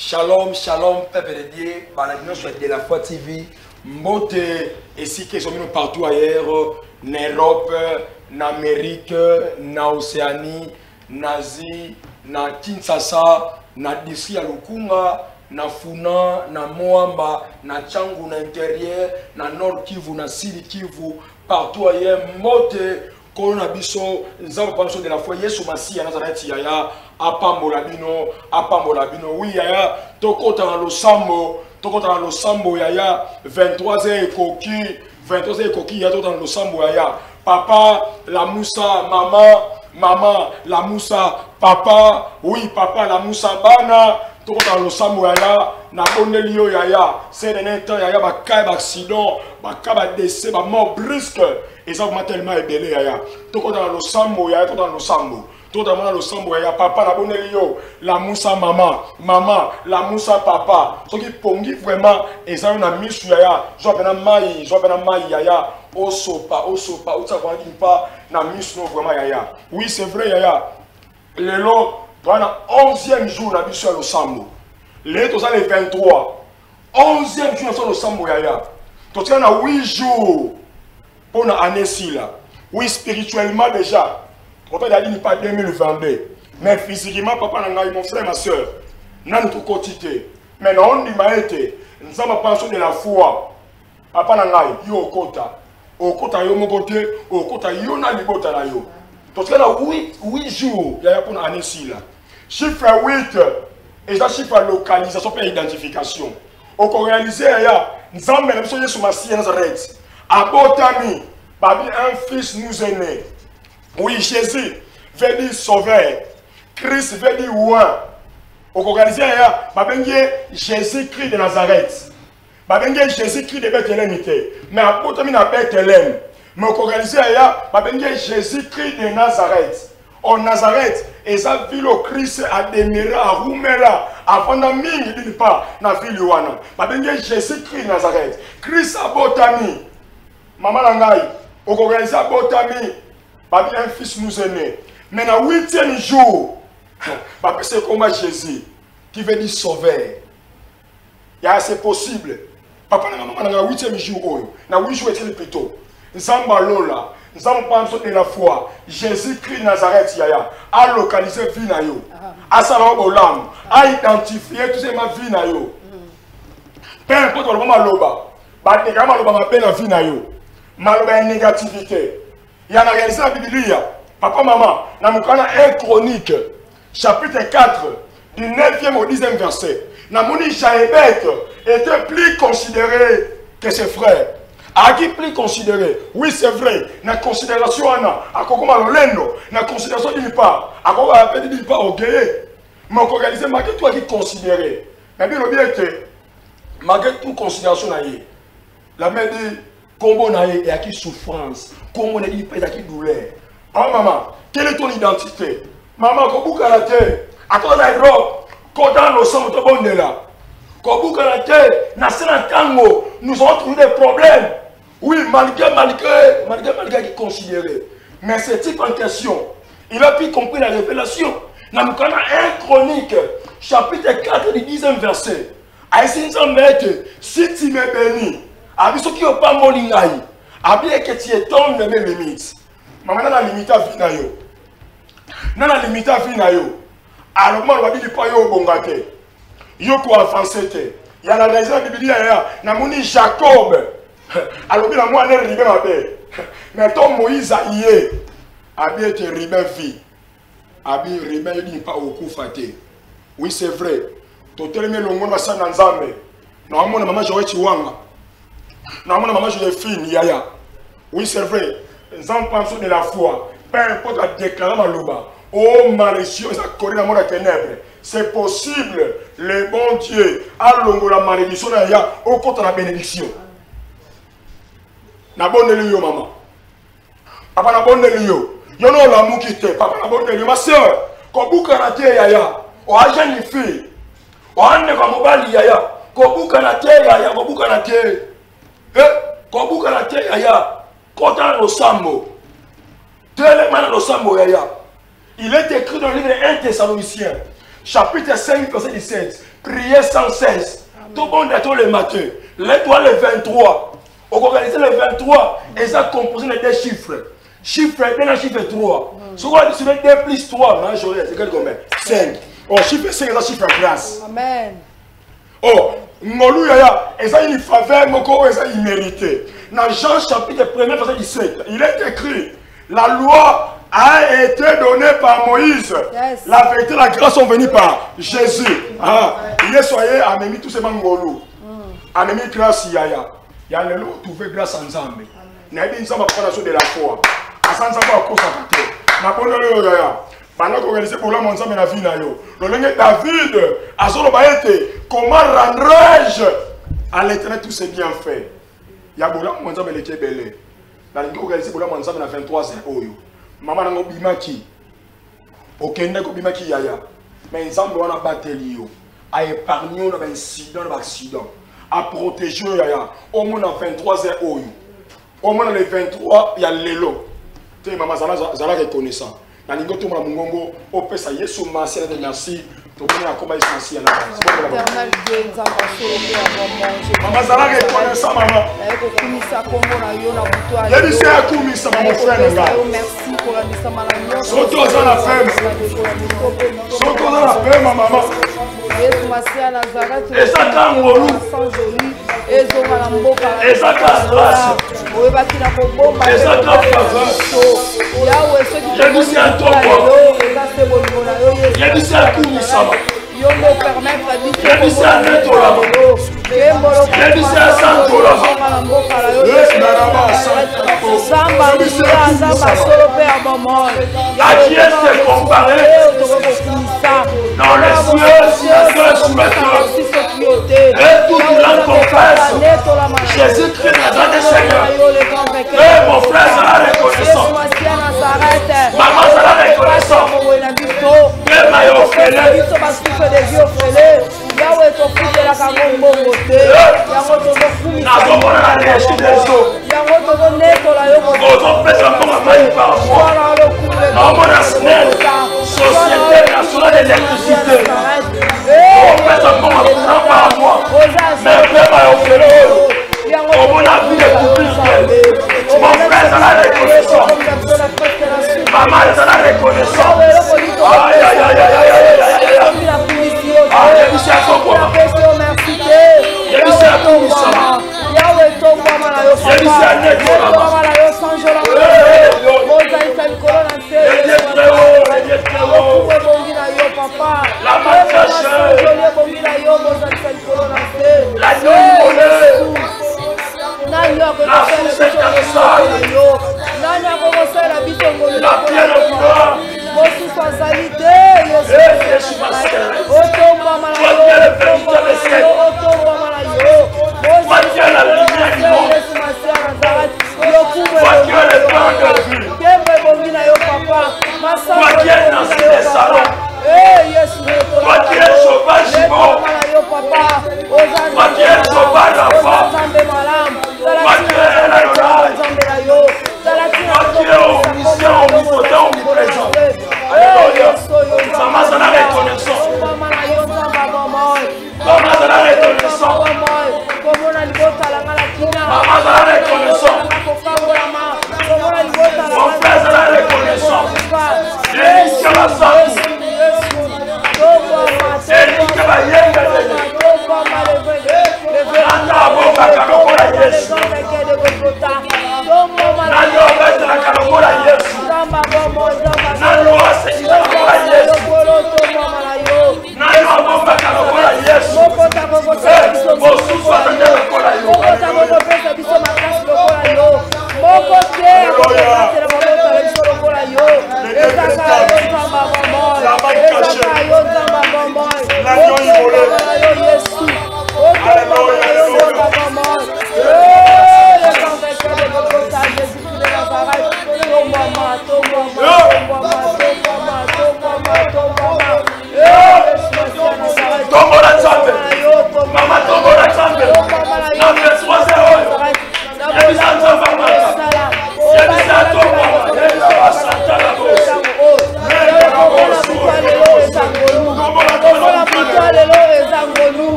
Shalom, shalom, peuple de Dieu, Baladino sur de la foi TV, Mbote, et si qu'ils sont partout ailleurs, en Europe, en Amérique, en Océanie, en Asie, en Kinshasa, en Distri à Lukunga, en Funa, en Moamba, en Tchangu, en intérieur, en Nord Kivu, en Sud Kivu, partout ailleurs, Mbote, Corona biso, nous avons pensé de la foi, Yesu Masi, Nazareth, Yaya, Apambolabino, oui, Yaya, Tokota dans le Sambo, Yaya, 23h et Koki, Yaya, dans le Sambo, Yaya, Papa, la Moussa, maman, la Moussa, papa, oui, papa, la Moussa, Bana, Tokota dans le Sambo, Yaya, Nabonelio, Yaya, c'est un temps, Yaya, Baka, accident, Baka, décès, mort brusque. Et ça m'a tellement ébélé, Yaya. Tout dans le sambo, Yaya, tout dans le sambo. Tout dans le sambo, Yaya. Papa, la bonne Elio, la moussa maman, la moussa papa. Ce qui pongi vraiment, et ça on a mis sur Yaya. Je vais maï, Yaya. Osopa, où ça va dire pas, na mis sur vraiment Yaya. Oui, c'est vrai, Yaya. Le long, dans le 11e jour, on a mis sur le sambo. Le 23. 11e jour, sur le sambo, Yaya. Tout ça, on a 8 jours. Pour l'année là. Oui, spirituellement déjà. On peut dire pas 2022. Mais physiquement, papa, mon frère, ma soeur, nous avons tout quotidien. Mais nous avons dit, nous avons pensé de la foi. Papa, nous avons kota. Au kota, yo mon côté, au kota, yo na libota la yo. Donc, il y a 8 jours, il y a pour l'année là. Chiffre 8, et ça, chiffre localisation pour identification. On peut réaliser, nous avons même sur Yesu Masi Nazareth. Abotami, Babi, un fils nous est né. Oui, Jésus veut dire sauveur. Christ veut dire roi. Au organisé, Jésus-Christ de Nazareth. Babengue Jésus-Christ de Bethléem. Mais Abotami na Bethléem. Mais au organisé, Jésus-Christ de Nazareth. En Nazareth, et sa ville au Christ a demeuré à Roumela. Avant d'amener, il dit pas, na ville Wana. Babengue Jésus-Christ de Nazareth. Christ Abotami. Maman Langaï, au organisé à Botami, un fils nous est né. Mais dans le 8e jour, c'est comme Jésus, qui veut dire sauveur. C'est possible. Papa, dans le 8e jour, dans le 8 jours, c'est plutôt. Nous avons Lola, nous avons pensé de la foi. Jésus-Christ Nazareth, Yaya, a localisé la vie, a salon Olam, a identifié tout ce ma vie. Peu importe le moment, Loba, la vie. Maloba négativité. Il y a réalisé la Bible. Papa, maman, dans mon 1 Chronique, chapitre 4, du 9e au 10e verset. Namoni Jaébet était plus considéré que ses frères. A qui plus considéré? Oui, c'est vrai. La considération, à Kokoma Lolendo, la considération d'une part, à Kokoma appelé d'une part, ok. Mais on réalise, malgré tout, qui considéré. Mais bien, le bien que, malgré toute considération, la mère dit, comment on a qui souffrance, comment on a dit qui douleur. Ah maman, quelle est ton identité? Maman, comment tu as été? À toi l'Europe, quand dans le sang de bon là. Comment tu as été? Nous avons trouvé des problèmes. Oui, malgré qui considéré. Mais ce type en question, il a pu comprendre la révélation. Dans le 1 Chronique, chapitre 4 du 10e verset. Si tu me bénis, Abi ceux qui n'ont pas mon lingaï, Abi que tu étonnes de mes limites. Maman n'a la limite à vie na yo. N'a la limite à vie na yo. Alors moi on va dire pas yo bongate. Yo ko avancer te. Il y a la raison de Bible là, na moni Jacob. Alors bien moi ne ribe ma bé. Mais ton Moïse a yé. Abi était ribe vie. Abi ribe il pas au coup faté. Oui c'est vrai. Toteleme longo na sa na Nzambe. Na mona maman Joël Chiwanga. Non, maman, je l'ai fini, Yaya. Oui, c'est vrai. Nous avons pensé de la foi. Peu importe la déclaration dans le bas. Oh, malicieux, ça connaît la mort de ténèbres. C'est possible. Le bon Dieu a l'ongo la malédiction, Yaya, au contre la bénédiction. Na bonne lieu, maman. Papa, na bonne lieu. Yo non l'amour qui t'est. Papa, na bonne lieu. Ma soeur, quand vous canatez, Yaya, au agent les filles. Au ane va mobali, Yaya. Quand vous canatez, Yaya, quand vous canatez. Quand vous canatez, Yaya, quand dans le sambo. Tellement le sambo, Yaya. Il est écrit dans le livre 1 Thessaloniciens, chapitre 5, verset 17. prier sans cesse. Tout le monde est le matin. L'étoile le 23. On organise le 23 et ça composé de deux chiffres. Chiffre 1 chiffre 3. Souvent, tu mets 2 plus 3. C'est combien? 5. Oh, chiffre 5 c'est chiffre grâce. Amen. Oh, Ngolou Yaya, et ça il faveur, et ça il méritait. Dans Jean chapitre 1, verset 17, il est écrit, la loi a été donnée par Moïse. Yes. La vérité, la grâce sont venues par Jésus. Ah, il est soyé, a mis tout ce Ngolou. A mis grâce Yaya. Il y a le lot trouvé grâce ensemble. Il y a une fondation de la foi. Ensemble, à cause de la foi. Pendant qu'on organise pour l'homme ensemble la vie, David a son comment rendrai-je à l'éternel tous ses bienfaits? Il y a beaucoup ensemble les Kébélé. Dans le organisé pour l'homme ensemble la 23 heures. Maman n'a pas bimaki. Aucun n'a pas bimaki yaya. Mais ensemble on a battu à épargner un incident, un accident, à protéger yaya. Au moins en 23 heures. Au moins dans les 23 il y a l'élo. Tu sais maman Zala reconnaissant. Nalingo tout mon mongo au pesa Yesu merci merci to mona komba essentiel là. Éternel Dieu nous a passé maman Zala reconnaissant maman. Kumisa kombo na yo na buto. Yedi se akumisa maman frère nga. Merci pour la mise en malade. Soto za la femme. Soto za la femme maman. Yesu masia Nazareth. Ezaka ngolu. Ezonga na mboka. Ezaka grâce. Oyebaki na kobomba. Ezaka faveur. Yawe soki Yebisi atoko. Yebisi akumisama. Yondo permettre à Yebisi anetola. Yebisi asantola. Samba Lula, Samba Solo Père Maman. À qui est-ce comparé? Dans les cieux, la terre sous la terre. Et toute la confesse. Jésus-Christ Nazareth Seigneur. Et mon frère sera reconnaissant. Maman sera reconnaissant. Et ma offrelle. Société nationale d'électricité. On fait encore un par mois. Mais frère m'a offert. Au mon avis de public. Mon frère sera reconnaissant. Maman sera reconnaissant. Aïe aïe aïe aïe aïe aïe aïe. Ah, il y a un peu quoi. Il y a un peu quoi.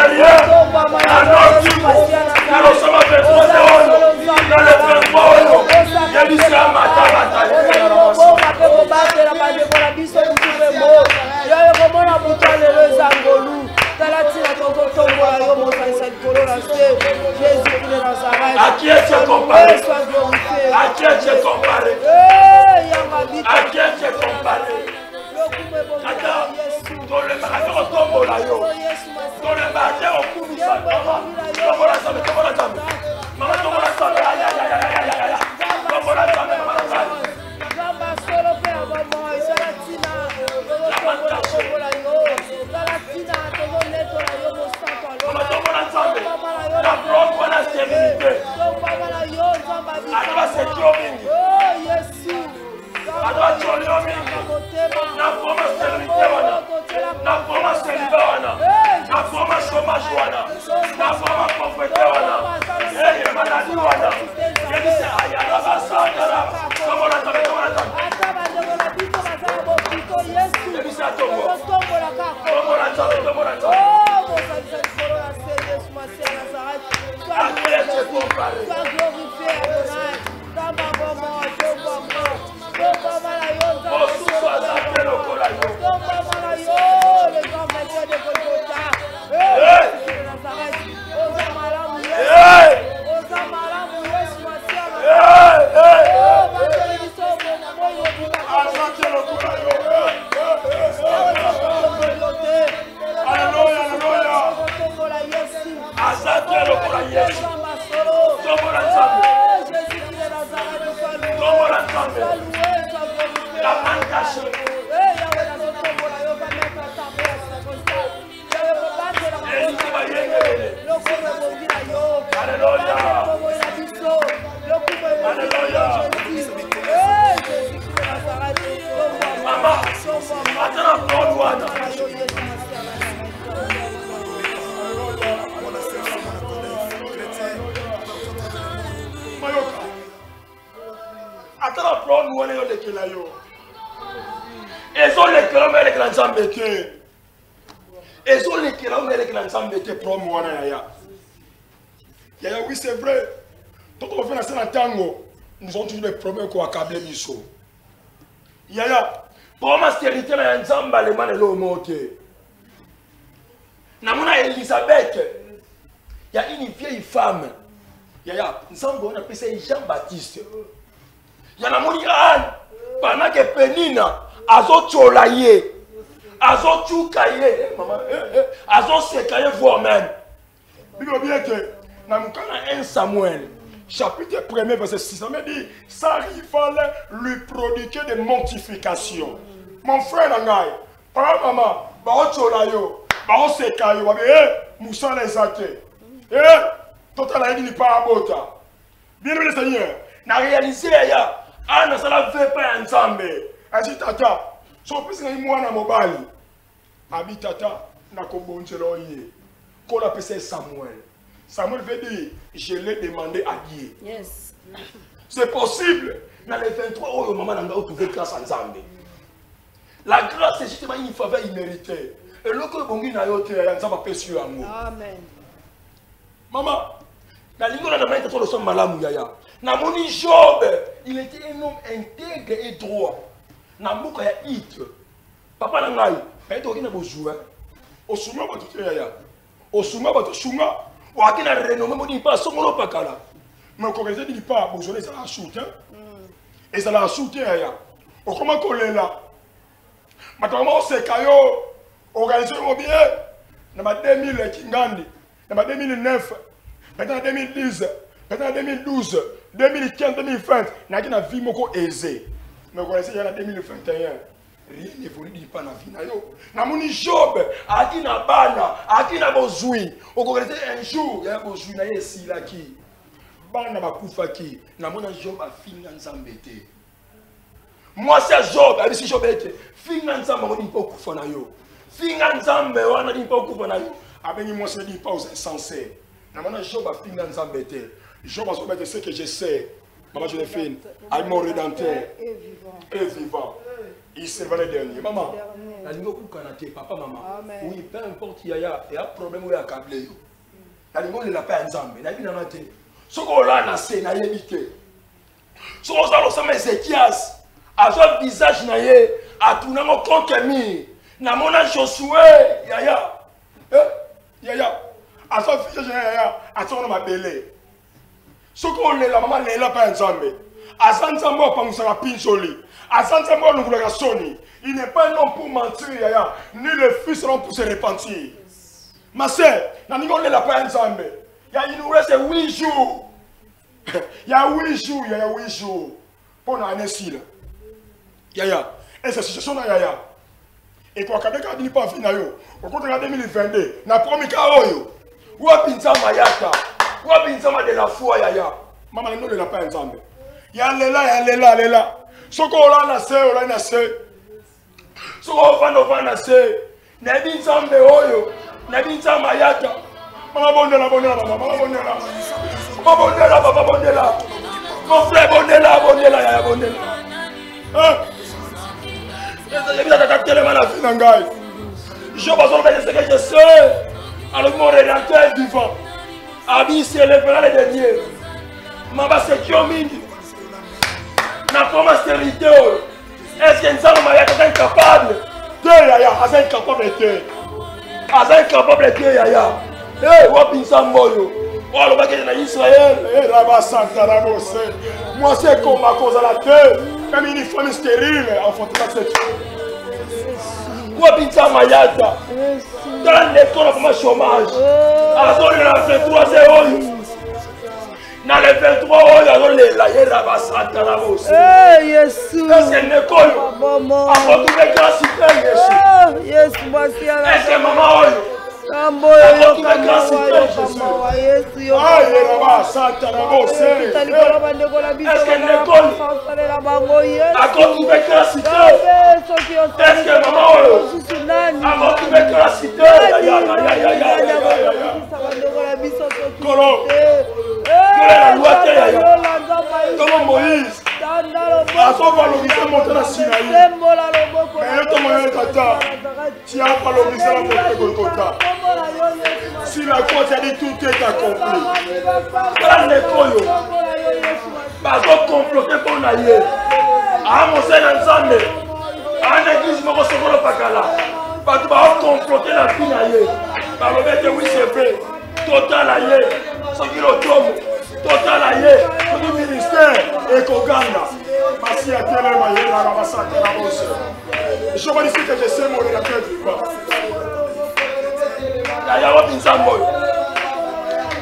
rien. Un autre type. Nous sommes besoin de nous. Dans le tremblement. Il dit c'est un matin. À qui est-ce comparé? À qui est-ce comparé? À qui est-ce comparé? Dans le magasin au tombeau là, yo. Dans le magasin au coup, ça tombe la salle, tombe la salle. Maman tombe la salle, aïe aïe aïe aïe aïe aïe aïe. Tombe la salle, maman la salle. La bloque pour la stérilité. Alors c'est Tchoming. Alors Tchoming. La forme stérilité. La forme stérilité. La forme chômage. La forme pauvreté. Et la maladie. Il dit c'est aïe aïe aïe. Comment la table, comment la table. Il dit c'est à tombeau. Comment la table, comment la table. Oui, c'est vrai. Quand on fait la scène en tango, nous avons toujours des problèmes qu'on a câblé Misso. Yaya, pour ma stérilité, il y a un zamba, les mains de l'eau montée. Namuna Elisabeth, il y a une vieille femme. Yaya, nous on appelle ça Jean-Baptiste. Il y a une Anne, pendant que Penina, Azo Tcholaye, Azo Tchoukaye, Azo Sekaye vous-même. Il bien que, dans 1 Samuel, chapitre 1er, verset 6, ça me dit, sa rivale lui prodiguait des mortifications. Mon frère Nangaï, par maman, Bao Tcholayo, Bao Sekayo, Moussa les athées. Total a dit pas à Bota. Bien le Seigneur, n'a réalisé, Anna, ça ne fait pas ensemble. Ainsi, tata, son fils n'est moi dans Mobali. Abi tata, n'a qu'au bon Tcheloye. Qu'on appelle Samuel. Samuel veut dire, je l'ai demandé à Dieu. Yes. C'est possible. Dans les 23 ans, au moment où on a trouvé grâce ensemble. La grâce, c'est justement une faveur imméritée. Et le que bon n'a yoté, on va pas sur amour. Amen. Maman, la ligne de la main de son malam yaya. Na moni Job, il était un homme intègre et droit. Na mouka ya it. Papa nangai, paye to kina bojoua. Osuma ba to yaya. Osuma ba to sunga. O akina renommé moni pas somolo pakala. Mais ko réserve dit pas bojole ça la shoot hein. Et ça la shoot yaya. O comment kolela. Matama o sekayo organisé mo bien. Na ma 2000 kingandi. Na 2009, maintenant 2010, maintenant 2012, 2015, 2020, il y a une vie aisée. Mais vous connaissez, il y a 2021, rien n'évolue pas dans la vie. Na mon Job, a dit na bana, a dit na bozui. Vous connaissez un jour, il y a un bozui na ici là qui. Bana bakufa qui. Na mon Job a fini ensemble. Moi c'est Job, a dit si Job était fini ensemble, on dit pas kufa na yo. Fini ensemble, on dit pas kufa na yo. Avec moi, je ne dis pas aux insensés. Maintenant, Job a fini dans embêté. Job a fait ce que je sais. Maman, je l'ai fait. À mon rédempteur. Et vivant. Il se va le dernier. Maman, la ligne où papa, maman. Oui, peu importe, il y a un problème où il y a câblé. La ligne où il n'a pas ensemble. Il n'a pas ensemble. Ce qu'on a nassé, n'a pas évité. Ce qu'on a ensemble, Ézéchias, à son visage, n'a pas tourné mon compte mis. N'a mon Josué, yaya. Yaya. À son visage, yaya. À son nom, belé. Ce qu'on a la maman, il n'a pas ensemble. À son ensemble, on s'en a pincholi. À son ensemble, on a sonné. Il n'est pas un homme pour mentir, yaya. Ni le fils seront pour se repentir. Ma soeur, on n'a pas ensemble. Il nous reste 8 jours. Il y a 8 jours, il y a 8 jours. Pour l'année ci. Yaya. Et cette situation-là, yaya. Et quand on n'a pas fini, au contraire de 2022, on a promis qu'à Oyo. Où a pinza mayata? Où a pinza de la foi, yaya? Maman, nous ne l'a pas ensemble. Ya lela. Ce qu'on a nassé, on a nassé. Ce qu'on va nassé. Nebi nzambe oyo. Nebi nzambe mayata. Maman bondela. Maman bondela, papa bondela. Mon frère bondela, yaya bondela. Hein? Je pense que ce que je sais. Alors mon rédempteur vivant. Abi s'élèvera le dernier. Mamba c'est Kiomindi. Na comment stérilité. Est-ce que nous sommes incapables? Yaya, incapable de yaya. Eh, wapinsa moyo. Oh, le baguette en Israël. Eh, là-bas, Santa Ramos. Moi, c'est comme à cause de la terre. Comme une femme stérile, enfantin sexuel. Wapinsa mayata. Dans l'école, comme un chômage. Alors, il y a 23 0. Dans les 23 ans, il y a la Yeraba Santa Ramos. Eh, Yesu. Est-ce que l'école a retrouvé grâce à Jésus? Yesu, voici à la est-ce que maman comment Moïse a valorisé monter la Sinaï. Mais tata, tu as valorisé la montée de Golgotha. Si la croix a dit tout est accompli. Dans les coyos, pas de comploter pour naïe. À mon Seigneur ensemble, à l'église, je me recevoir le pacala. Pas de comploter la fille naïe. Par le fait que oui, c'est vrai. Total aïe, ce qui le tombe. Total aïe, tout le ministère et Koganda. Merci à Dieu, je vois ici que je sais mon rédacteur du bas. D'ailleurs, on s'en va.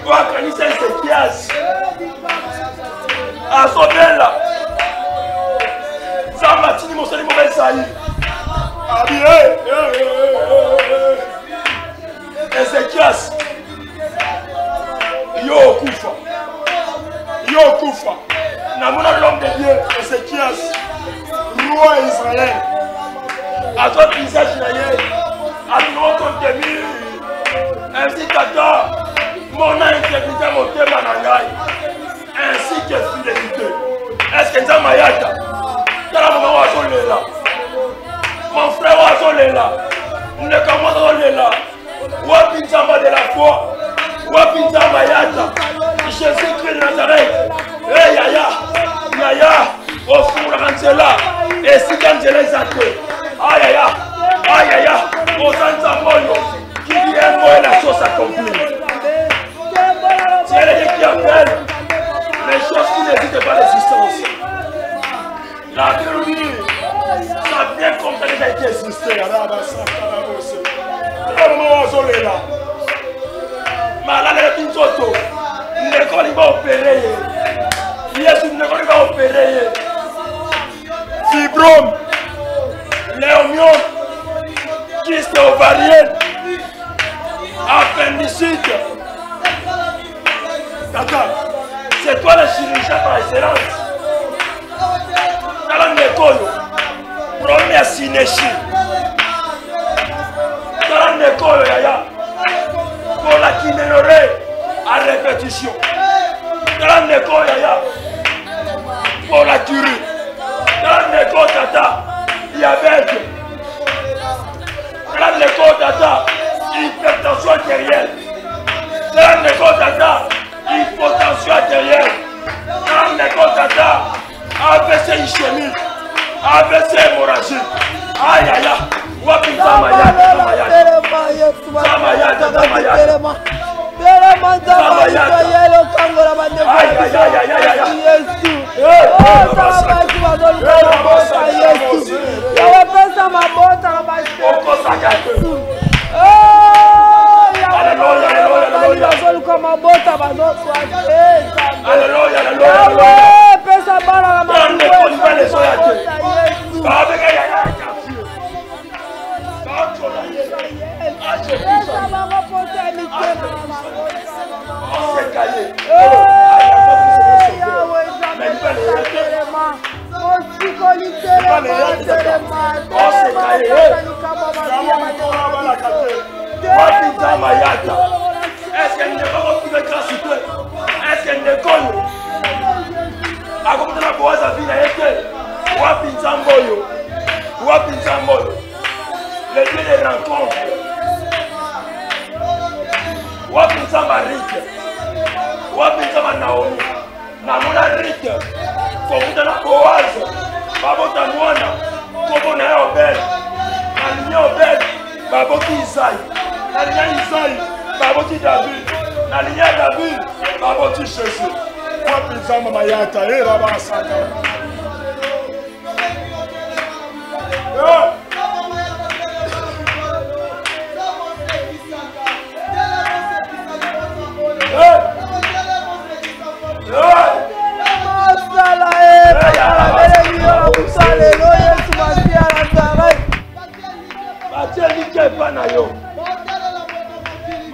On va organiser cette pièce. À son bien là. Ça m'a dit mon seul mauvais saillie. Ah bien, Ezekias. Yo Koufa. Namuna l'homme de Dieu, Ezekias, roi Israël. À ton visage, à ton contenu, ainsi qu'à toi, mon intégrité, mon thème ainsi que fidélité. Est-ce que ça m'a yata? Mon frère Oazol est là. Ne commence là. Wapinzama de la foi. Wapinzama yata. Jésus-Christ de Nazareth. Eh yaya. Au fond Angela. Et si Angela est athée. Aïe. Aux Anzamoyo. Qui vient moi la chose accomplie. C'est elle qui appelle les choses qui n'hésitent pas l'existence. La vérité, ça vient comme ça déjà été existé. Malade de Pinsoto, l'école va opérer. Yes, l'école va opérer. Fibrome, léomiome, kyste ovarienne, appendicite. Tata, c'est toi le chirurgien par excellence. Dans l'école, première synéchie. Dans l'école, yaya. Pour la kinénorée à répétition. Dans l'école, yaya. Pour la curie. Dans l'école, tata. diabète. Grande école d'Ata, hypertension artérielle. Grande école d'Ata, hypotension artérielle. Grande école d'Ata, AVC ischémique, AVC hémorragique. Aïe aïe aïe. Wapi Zamayata, Zamayata, Zamayata. Est-ce qu'elle n'est pas retrouvée gracité? Est-ce qu'elle ne connaît? A comme de la boise à vie, Wapi Nzamboyo, Wapi Nzamboyo, le Dieu des rencontres. Wapi Nzambarite, Wapi Nzamanaomi, Namona Rite, Kobuta na Boaz, Babota Mwana, Kobona Obed, Nanya Obed, Baboti Isaïe, Nanya Isaïe, Baboti David, Nanya David, Baboti Jésus. Wapi Nzamamayata, Raba Santa.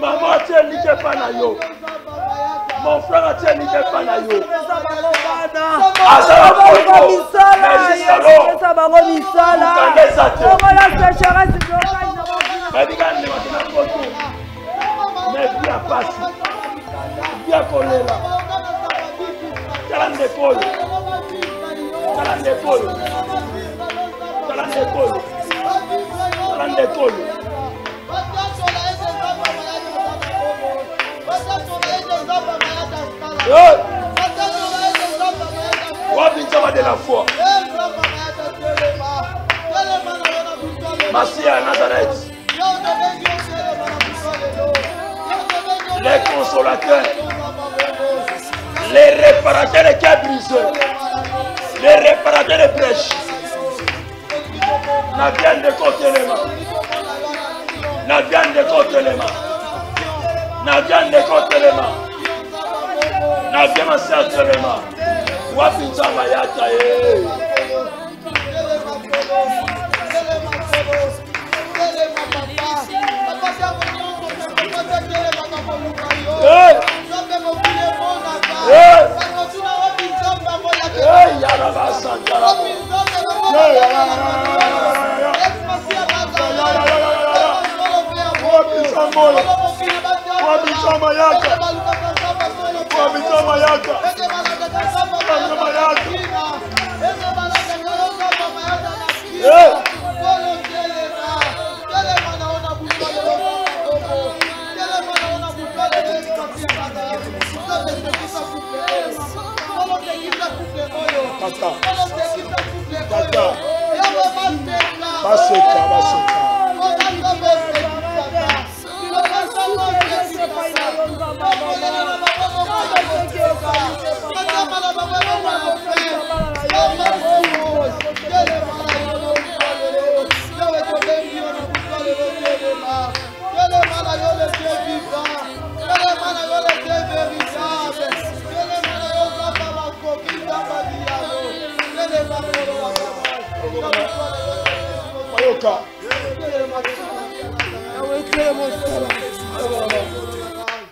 Maman, tu es niqué pas na yo. Mon frère, tu es niqué pas na yo. De la foi. Merci à Nazareth. Les consolateurs, les réparateurs de cœurs brisés, les réparateurs de brèches. Na viande de côté les mains. Na viande de côté les mains. Na viande de côté les mains. Na viande de les mains. Wapi Nzamayata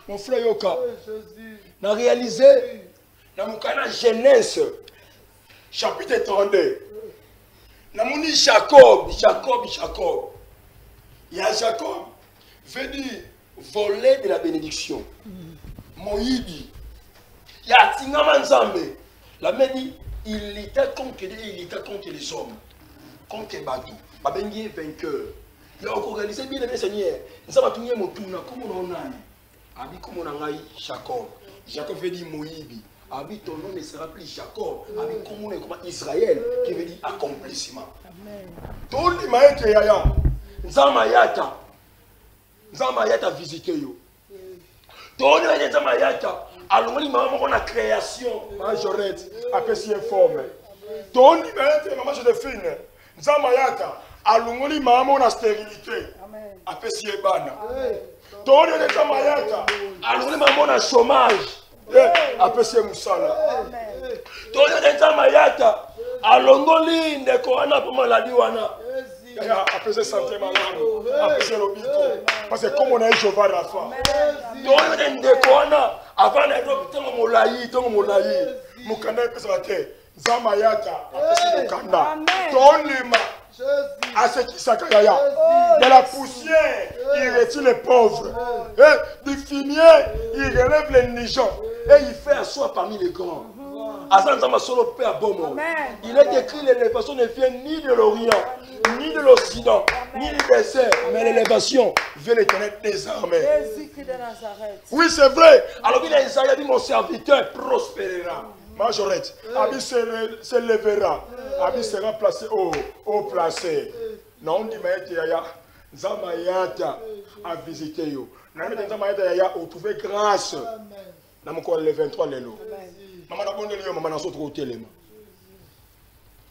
Mon frère Yoka, n'a réalisé dans mon canal Genèse, chapitre 32. Dans mon Jacob. Il y a Jacob, veut dire voler de la bénédiction. Moïdi. Il y a Tingama Nzambe. La main dit, il était contre les hommes. contre Batou. Babengi vainqueur. Il a organisé bien le Seigneur. Nous avons tout mon tourna comme on a. Abi comme on a Jacob. Jacob veut dire Moïbi. Abi ton nom ne sera plus Jacob. Abi comme on est comme Israël qui veut dire accomplissement. Amen. Tout le monde qui est là. Nzamayata. Nzamayata visité yo. Tout le monde Nzamayata. Alors on a création. Majorette. Après si forme. Tout le monde maman je défine. Nzamayata. Alungoli mama na stérilité. Après si ebana. Tout le monde Nzamayata. Alungoli mama na chômage. Après si musala. Tout le monde Nzamayata. Alongoli ndeko ana pour maladie wana. Après c'est santé malade. Après c'est l'hôpital. Parce que comme on a eu Jéhovah Rapha. Tout le monde ndeko ana avant d'être dans molayi, dans molayi. Mukanda pesa wate. Nzamayata. Après c'est mukanda. Tonima. À ce qui s'accaya. De la poussière, il retire les pauvres. Et du fumier, il relève les négants. Et il fait asseoir parmi les grands. Il est écrit l'élévation ne vient ni de l'Orient, ni de l'Occident, ni du désert, mais l'élévation vient l'Éternel des armées. Oui, c'est vrai. Alors il a dit mon serviteur prospérera. Majorette, Abi se lèvera, Abi sera placé haut placé. Non, on dit Yaya, Zamayata a visité yo. Zamayata Yaya a trouvé grâce. Dans mon corps le 23 lelo. Maman a bonné maman a sauté au téléma.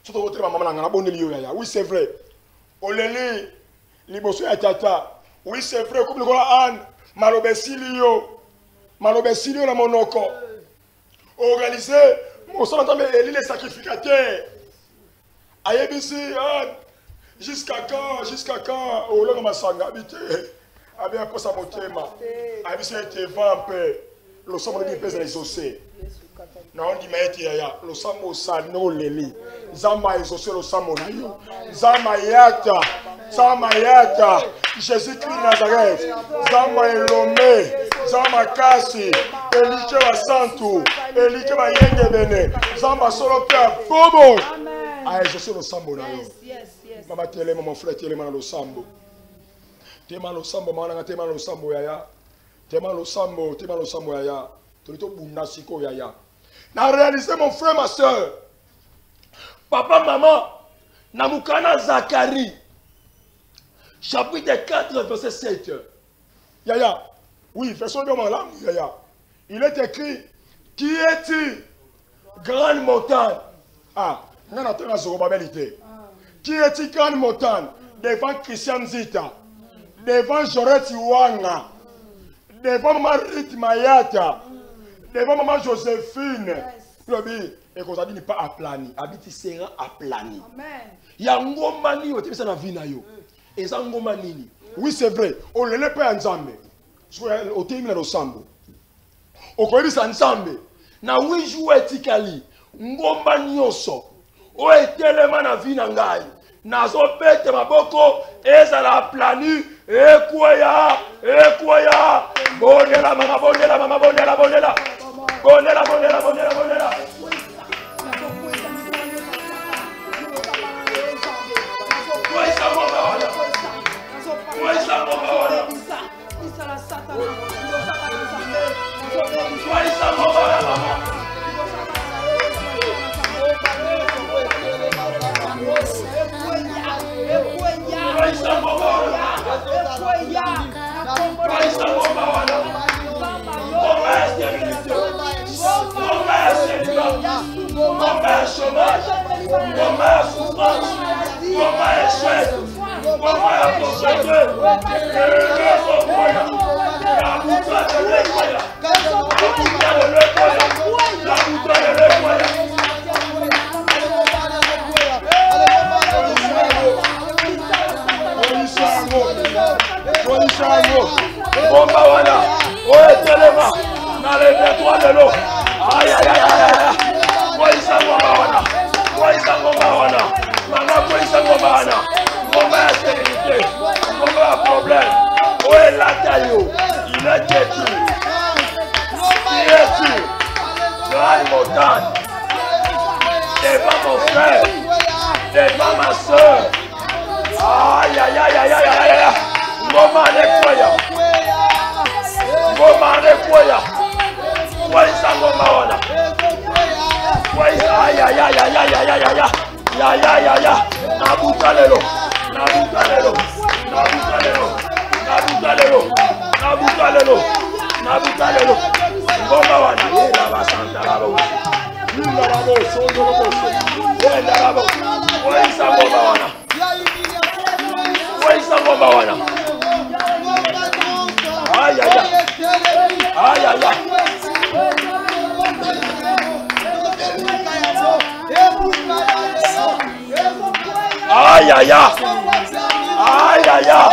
Sauté au téléma, maman a bonné Yaya. Oui, c'est vrai. Oleli, Liboso et Tata. Oui, c'est vrai. Comme le gars Anne, Malobesilio la monoko. Organisé, mon sang entend les sacrificateurs. Ayebisi, jusqu'à quand, au long de ma sang habité, avec un peu sa motema, avec ce qui est vampé, le sang de pèse les ossets. Non, on dit, mais le sang au sano leli, Zama exaucé le sang monayo, Zamayata, Jésus-Christ Nazareth, Zama Elomé, Zama Kasi, Elike wa Santu, Elike wa Yengebene, Zama solo père Bobo. Ah, je suis le sambo na yo. Maman télé, mon frère télé, maman le sambo. Tema le sambo, maman tema le sambo yaya. Tema le sambo yaya. Tolito bunda siko yaya. Na réalisé mon frère, ma soeur. Papa, maman, Namukana Zacharie. Chapitre 4, verset 7. Yaya. Oui, version de mon langue, Yaya. Il est écrit, qui es-tu, grande montagne? Ah, non, attends, Zorobabelité. Qui es-tu, grande montagne? Devant Christian Zita, devant Joret Iwanga, devant Marit Mayata, devant Maman Joséphine. Et qu'on a dit, n'est pas aplani. Habite sera aplani. Il y a un ngomani, au tibisa na vina yo. Et ça ngomani. Oui, c'est vrai. On ne l'a pas ensemble. Au terme de sambo. Au koyebisa nzambe na wiju etikali ngomba nyoso o etelema na vina ngai nazo pete maboko ezala plani ekweya bondela mama bondela devant ma soeur. Aïe, aïe, aïe, aïe, aïe, aïe, aïe. Ngoma nekoya. Ngoma nekoya. Waisa ngoma wana. Waisa, aïe, aïe, aïe, aïe, aïe, aïe, aïe, aïe. Ya, ya, ya, ya. Nabutalelo. Nabutalelo. Nabutalelo. Nabutalelo. Nabutalelo. Nabutalelo. Ngoma wana. Yela basanta labo. Yela labo. Sondo labo. Yela labo. Waisa ngoma wana. Waisa ngoma wana. Aïe, aïe, aïe. Aïe, aïe, aïe. Aïe, aïe, aïe. Aïe, aïe, aïe.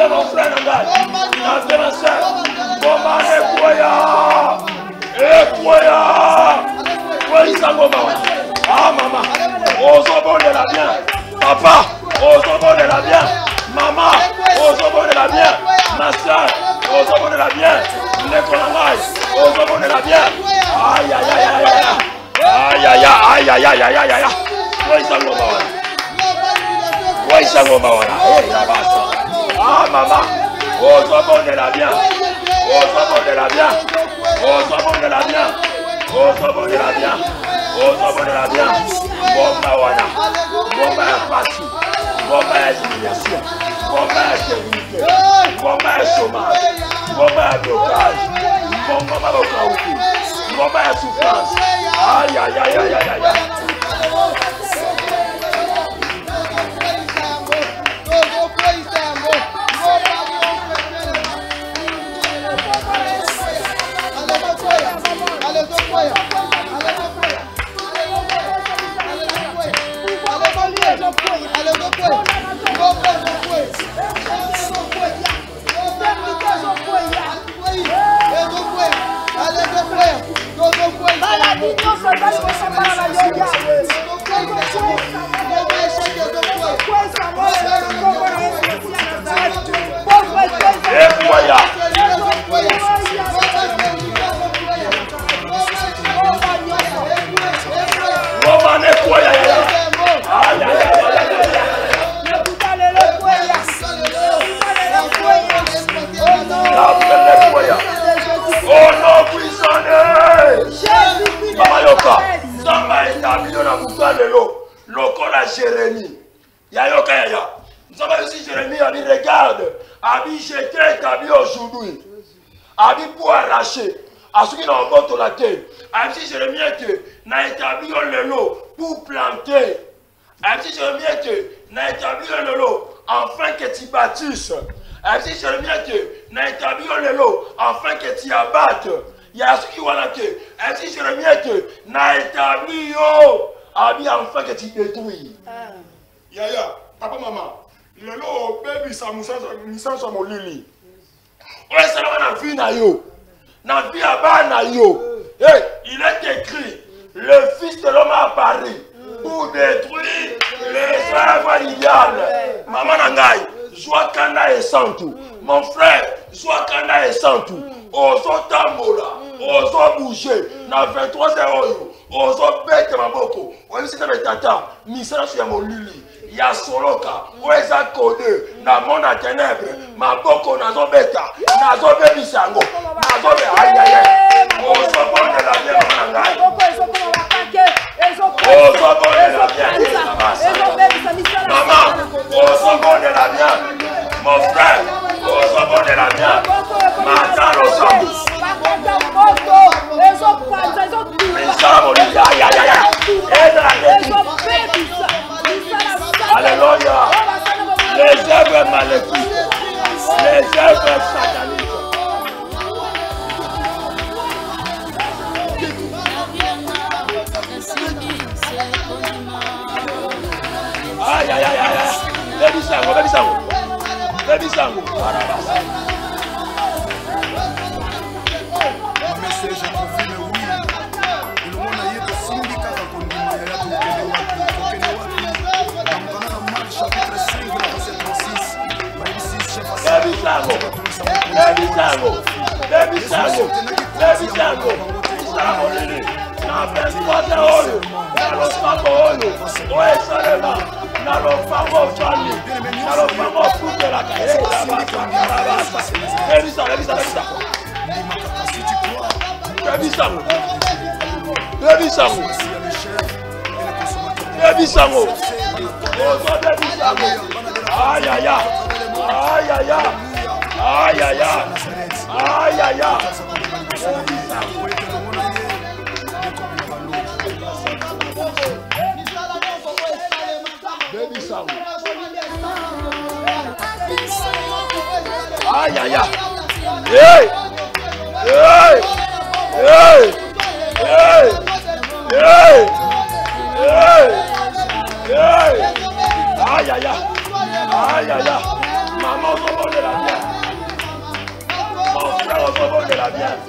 Mon frère Nangai, ma soeur, Goma Ekoya, Ekoya, Waisa Goma. Ah maman, Ozobo de la bien, papa, Ozobo de la bien, maman, Ozobo de la bien, ma soeur, Ozobo de la bien, Nekolangai, Ozobo de la bien. Aïe aïe aïe aïe aïe, aïe aïe aïe aïe aïe aïe aïe aïe, Waisa Goma. Waisa Goma. Ah maman, Ozobo de la bien, Ozobo de la bien, Ozobo de la bien, Ozobo de la bien, Ozobo de la bien. Bomba wana, bomba ya pasi, bomba ya humiliation, bomba ya sécurité, bomba ya chômage, bomba ya blocage, bomba ya blocage, bomba ya souffrance. Aïe aïe aïe aïe aïe aïe. Jérémie, Yayoka Yaya. Nous avons aussi Jérémie, a dit regarde, Abi j'étais établi aujourd'hui, Abi pour arracher, à ceux qui n'ont pas ton la terre, Abi Jérémie était, n'a établi le lot pour planter, Abi Jérémie était, n'a établi le lot afin que tu bâtisses, Abi Jérémie était, n'a établi le lot afin que tu abattes, il y a ceux qui voient la terre, Abi Jérémie était, n'a établi Abi enfin que tu détruis. Yaya, papa, maman, le lot, baby, ça moussa sur mon lili. Ouais, ça n'a pas vu na yo. Na vie à bas na yo. Il est écrit, le fils de l'homme a apparu pour détruire les œuvres idéales. Maman Nangai, joie kana et santu. Mon frère, joie kana et santu. Ozo tambola, ozo bouger. Na 23 heures. Ozo bête maboko. Ouais, c'est un tata. Misala sur mon lili. Ya soloka. Ouais, ça code. Na monde à ténèbres. Maboko nazo beta. Nazo bebi sango. Nazo be aïe aïe aïe. Ozo bon de la bien manangai. Ozo bon de la bien. Maman, ozo bon de la bien. Mon frère, ozo bon de la bien. Matin au sang. Alléluia. Les œuvres maléfiques, les œuvres sataniques. Aïe aïe aïe aïe. Baby sango, baby sango. Baby sango. Lebisango. Lebisango. Lebisango. Lebisango. Na pesquada olho. Na lofago olho. Oe salema. Na lofago chani. Na lofago fruto la calle. Lebisango. Lebisango. Lebisango. Lebisango. Lebisango. Aïe aïe aïe. Aïe aïe aïe. Aïe aïe aïe. Aïe aïe aïe. Lebisango. Aïe aïe aïe. Hey! Hey! Hey! Hey! Hey! Hey! Hey! Aïe aïe aïe! Aïe aïe aïe! Maman, on se de la bière! Mon frère, on se de la bière!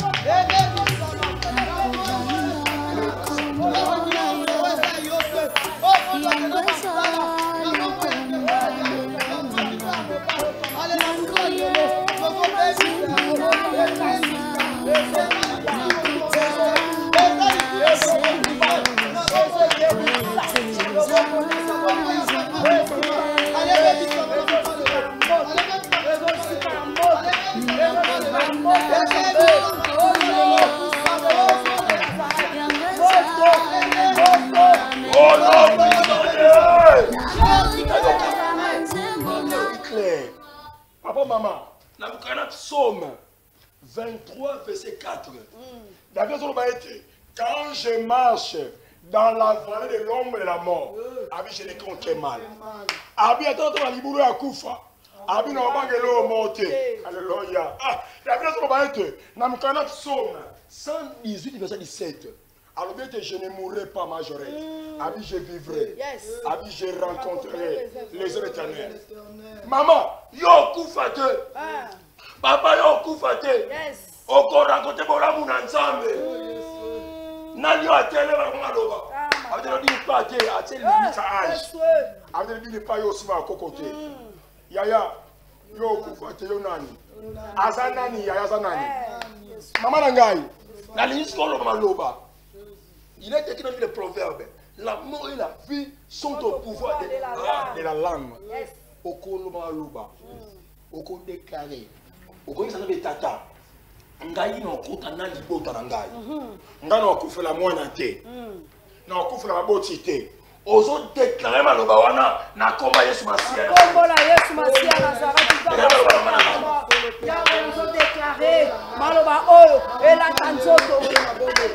Papa, maman, la Psaume 23, verset 4. David a été, quand je marche dans la vallée de l'ombre de la mort, je ne compte mal. Abi attends la liburu ya kufa. Abi na obangelo monté. Alléluia. Ah, David a été dans le Psaume 118, verset 17. Alors bien que je ne mourrai pas majorette. Abi je vivrai. Abi je rencontrerai les heures éternelles. Maman, yo kufate. Papa yo kufate. Oko rencontrer bola muna nzambe. Nali yo atele ba maloba. Abi de di pate atele limita âge. Abi de di pas yo sima kokote. Yaya yo kufate yo nani. Azanani yaya zanani. Maman nangai. Nali iskolo maloba. Il est écrit dans le proverbe. La mort et la vie sont au pouvoir de la langue. Oko loba. Oko déclaré. Oko ngi tata. Ngai no kota na libota na ngai. Ngai no kufela mwana te. Na kufela maboti te. Ozo déclarer maloba wana na komba Yesu Masia. Kombo la Yesu Masia Nazareth. Ya ozo déclarer maloba oyo ela tanzoto.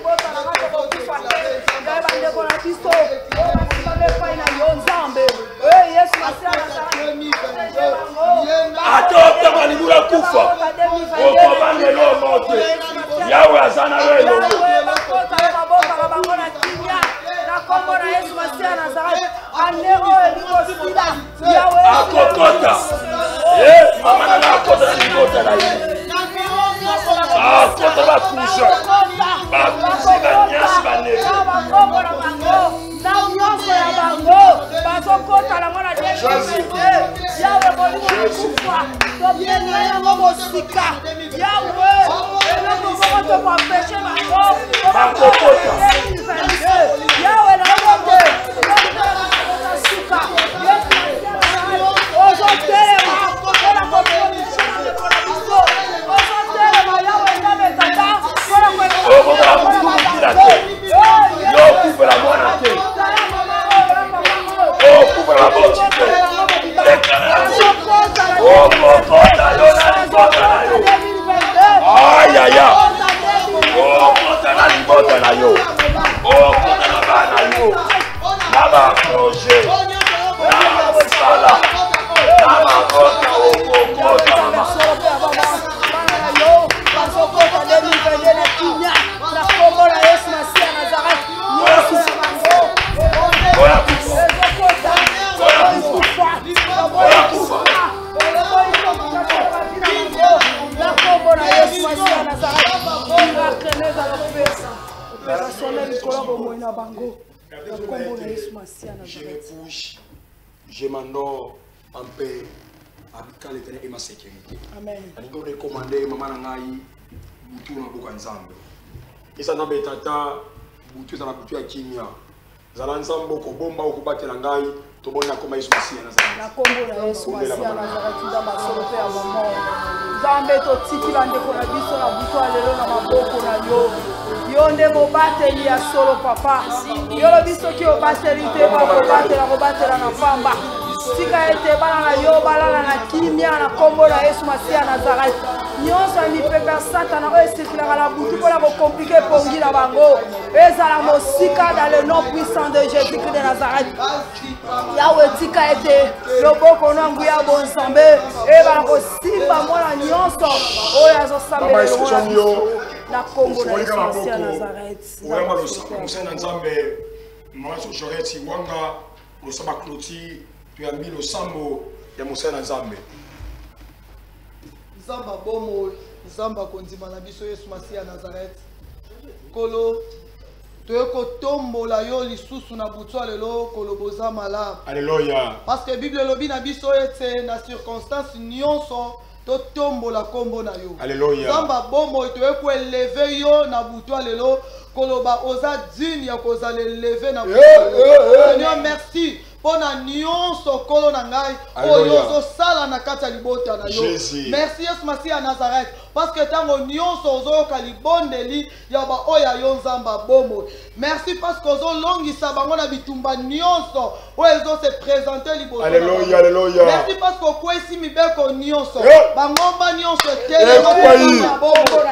Bota na ngako ko kufate. Ngai bande ko na biso. Ba me fa ina yo nzambe. Yesu Masia Nazareth. Atota malibula kufa. Oko bangelo mote. Yawe azana welo. Bakota baboka babona kinya. Na kombo na Yesu Masia Nazareth. Anero elikosida. Yawe akokota. Mama na akota libota la yi. Akota ba kusha. Ba kusha ba nyasi ba ne. Ba kombo na bango. Na nyonso ya bango. Ba sokota la mwana Yesu. Yawe bolimo kufa. To bien na ngo sika. Yawe eloko ngo to pa peche bango. Akokota. Yawe na ngo suka. Ozo telema. Ela kombo Aïe aïe aïe. Oh, konta na libota na yo. Oh, konta na bana yo. Naba projet. Naba sala. Naba kota oko kota mama. Je me bouge, je m'endors en paix Abika l'éternel et ma sécurité. Amen. Je vais recommander maman Nangaï, Boutou na Bouka Nzambe. Et ça n'a pas été Boutou na Boutou ya Kimia. Zala Nzambe ko bomba ko batela ngai to bona ko mai Yesu Masiya Nazareth. Na kombo na Yesu Masiya Nazareth nzamba solo pe ya mama. Nzambe to tikila ndeko na biso na Boutou alelo na maboko na yo. Yo nde mobateli ya solo papa. Yo lo biso ki obateli te ba ko batela na pamba. Sika ete bana na yo balala na kimia na kombo na Yesu Masiya Nazareth. Nyonso mipepe Satana oyo esekilaka na butu mpona kokomplike pongi na bango. Ezala mosika dans le nom puissant de Jésus-Christ de Nazareth. Yawe tika ete loboko na nguya bonzambe ebala kosimba mwana nyonso oyo azosambela na kombo na Yesu Masiya Nazareth. Musena Nzambe mwaso joreti wanga osaba clôture tuyambi lo sambo ya Musena Nzambe. Nzamba bomo Nzamba kondima na biso Yesu Masiya Nazareth. Kolo toyeko tombola yo lisusu na butu lelo kolo boza malamu. Alléluia. Parce que Bible lobi na biso ete na circonstance nyonso to tombola kombo na yo. Alléluia. Nzamba bomo toyeko eleve yo na butu lelo kolo ba oza digne ya kozala eleve na butu. Seigneur merci. Pona nyonso kolo na ngai oyo ozosala na kati ya libota na yo. Merci Yesu Masiya Nazareth parce que tango nyonso ozoyoka libondeli ya ba oya yo Nzamba bomo. Merci parce que ozolongisa bango na bitumba nyonso oyo ezose présenter liboso. Alléluia, alléluia. Merci parce que okwesi mibeko nyonso bangomba nyonso telemo na bomo.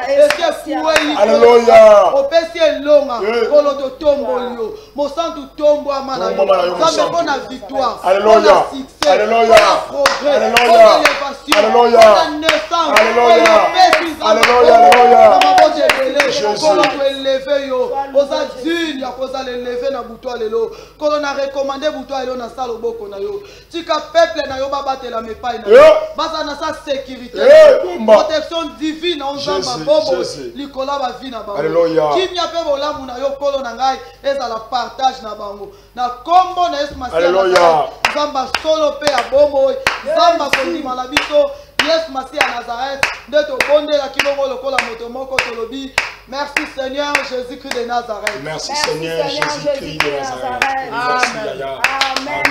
Alléluia. Opesi elonga kolo to tomboli yo. Mosantu tombo amana yo. Nzambe bona victoire. Alléluia. Alléluia. Alléluia. Alléluia. Alléluia. Alléluia. Oza digne ya kozala élevé na butu lelo. Kolo na recommander butu lelo na sala boko na yo. Tika peuple na yo babatela mepai na yo. Baza na sa sécurité. Protection divine en Nzamba bobo likola ba vie na bango. Alléluia. Kimia pe bolamu na yo kolo na ngai ezala partage na bango. Na kombo na Yesu Masiya Nzamba solo pe ya bomo. Nzamba kondima la biso Yesu Masiya Nazareth nde tobondela kilongo lokola moto moko tolobi. Merci Seigneur Jésus-Christ de Nazareth. Merci Seigneur Jésus-Christ de Nazareth. Amen. Amen.